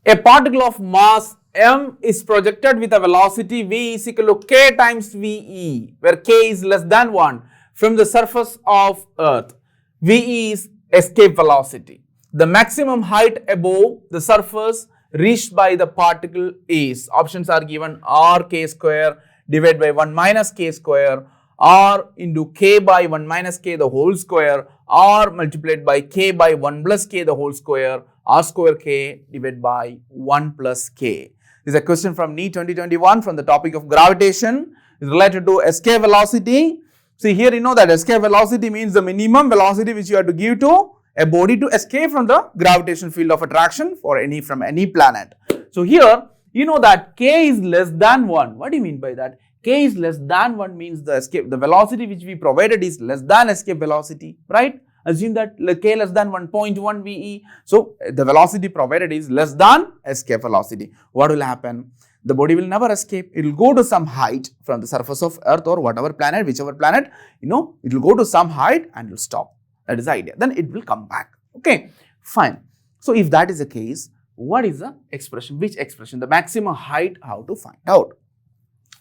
A particle of mass m is projected with a velocity v is equal to k times ve, where k is less than 1 from the surface of earth. ve is escape velocity. The maximum height above the surface reached by the particle is, options are given, r k square divided by 1 minus k square, r into k by 1 minus k the whole square, r multiplied by k by 1 plus k the whole square, r square k divided by 1 plus k. This is a question from NEET 2021 from the topic of gravitation. It is related to escape velocity. See, here you know that escape velocity means the minimum velocity which you have to give to a body to escape from the gravitational field of attraction from any planet. So here you know that k is less than 1. What do you mean by that? K is less than 1 means the velocity which we provided is less than escape velocity, right? Assume that k less than 1.1 VE. So the velocity provided is less than escape velocity. What will happen? The body will never escape. It will go to some height from the surface of earth or whatever planet, whichever planet, it will go to some height and it will stop. That is the idea. Then it will come back. Okay, fine. So if that is the case, what is the expression? Which expression? The maximum height, how to find out?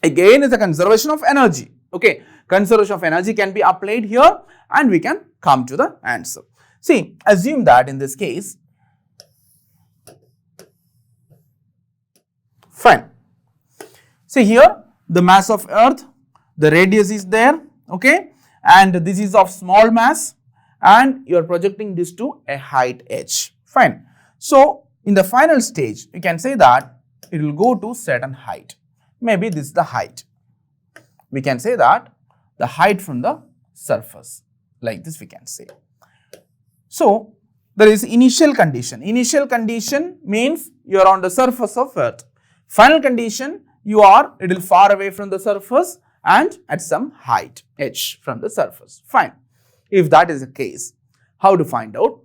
Again, is a conservation of energy. Okay, conservation of energy can be applied here and we can come to the answer. See, assume that in this case, fine. See here, the mass of earth, the radius is there, okay, and this is of small mass and you are projecting this to a height h. Fine. So, in the final stage, you can say that it will go to certain height. Maybe this is the height. We can say that the height from the surface, like this we can say. So, there is initial condition. Initial condition means you are on the surface of earth. Final condition, you are a little far away from the surface and at some height h from the surface. Fine. If that is the case, how to find out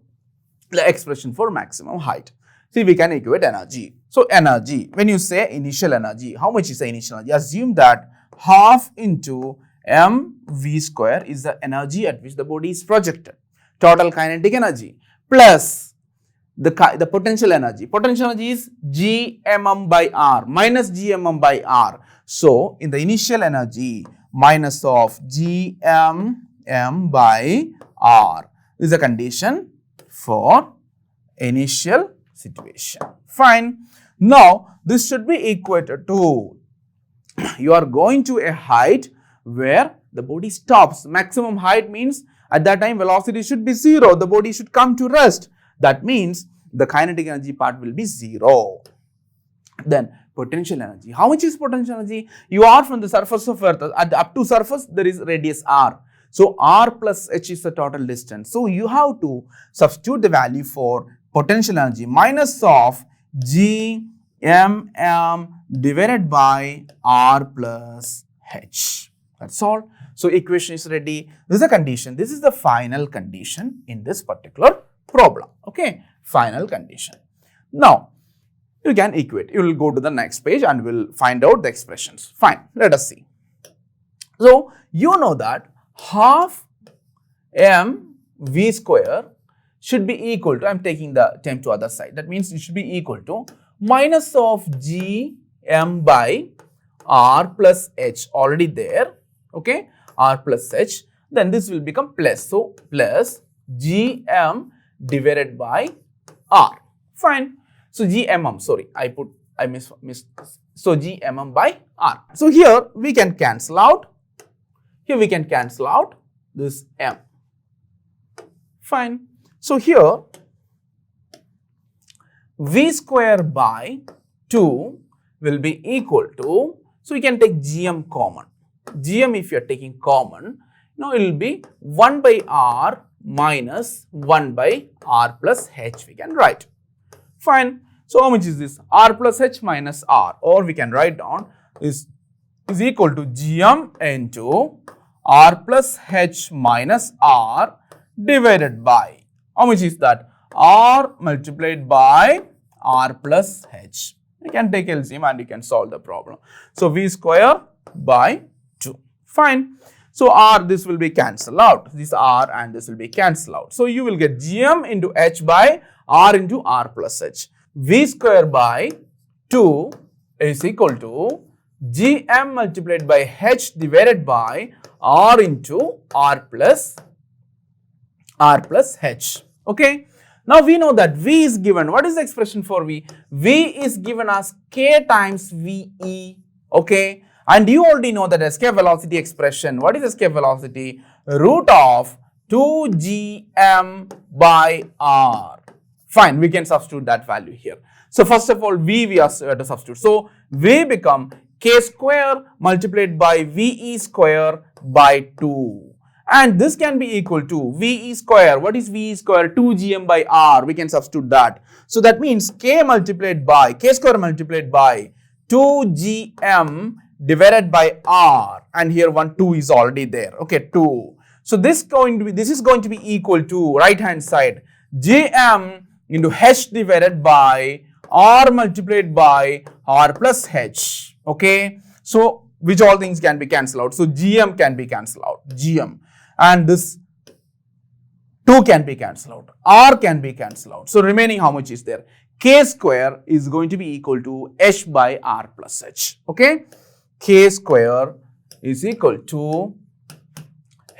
the expression for maximum height? See, we can equate energy. So, energy, when you say initial energy, how much is the initial energy? Assume that half into mv square is the energy at which the body is projected. Total kinetic energy plus the potential energy. Potential energy is gmm by r minus gmm by r. So, in the initial energy minus of gmm by r is a condition for initial situation. Fine. Now, this should be equated to, you are going to a height where the body stops. Maximum height means at that time velocity should be 0. The body should come to rest. That means the kinetic energy part will be 0. Then potential energy. How much is potential energy? You are from the surface of earth. At the up to surface there is radius r. So, r plus h is the total distance. So, you have to substitute the value for potential energy minus of g mm divided by r plus h. That's all. So, equation is ready. This is a condition. This is the final condition in this particular problem. Okay, final condition. Now, you can equate. You will go to the next page and we will find out the expressions. Fine. Let us see. So, you know that half mv square should be equal to, I am taking the term to other side, that means it should be equal to minus of g m by r plus h, already there, okay, r plus h, then this will become plus, so plus g m divided by r. Fine. So, g mm, sorry, I missed, so g mm by r. So, here we can cancel out. Here we can cancel out this m. Fine. So, here v square by 2 will be equal to, so you can take gm common. Gm if you are taking common, now it will be 1 by r minus 1 by r plus h we can write. Fine. So, how much is this? R plus h minus r, or we can write down is equal to gm into r plus h minus r divided by, how much is that? R multiplied by r plus h. You can take LCM and you can solve the problem. So, v square by 2. Fine. So, r, this will be cancelled out. This r and this will be cancelled out. So, you will get gm into h by r into r plus h. V square by 2 is equal to Gm multiplied by H divided by R into R plus H. Okay. Now we know that V is given. What is the expression for V? V is given as K times VE. Okay. And you already know that escape velocity expression. What is escape velocity? Root of 2Gm by R. Fine, we can substitute that value here. So first of all, we have to substitute. So V become K square multiplied by VE square by 2. And this can be equal to VE square. What is VE square? 2Gm by R. We can substitute that. So that means K square multiplied by 2Gm divided by R. And here 2 is already there. Okay, 2. So this is going to be equal to right hand side Gm into H divided by R multiplied by R plus H. Okay. So which all things can be cancelled out. So Gm can be cancelled out. Gm. And this 2 can be cancelled out. R can be cancelled out. So remaining how much is there? K square is going to be equal to H by R plus H. Okay. K square is equal to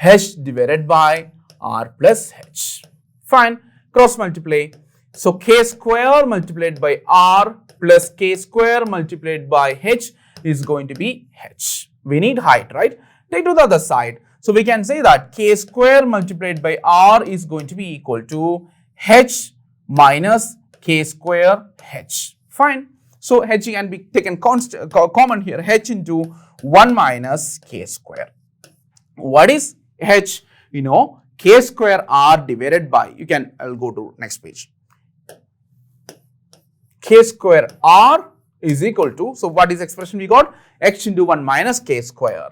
H divided by R plus H. Fine. Cross multiply. So K square multiplied by R plus K square multiplied by H is going to be H. We need height, right? Take to the other side. So we can say that K square multiplied by R is going to be equal to H minus K square H. Fine. So H can be taken common here. H into 1 minus K square. What is H? You know, K square R divided by, I'll go to next page. K square R is equal to, so what is the expression we got? H into 1 minus K square.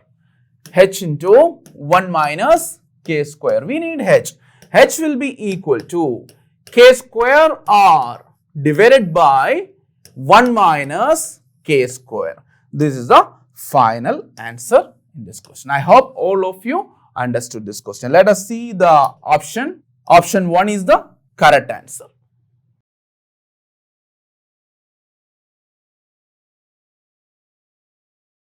H into 1 minus K square. We need H. H will be equal to K square R divided by 1 minus K square. This is the final answer in this question. I hope all of you understood this question. Let us see the option. Option 1 is the correct answer.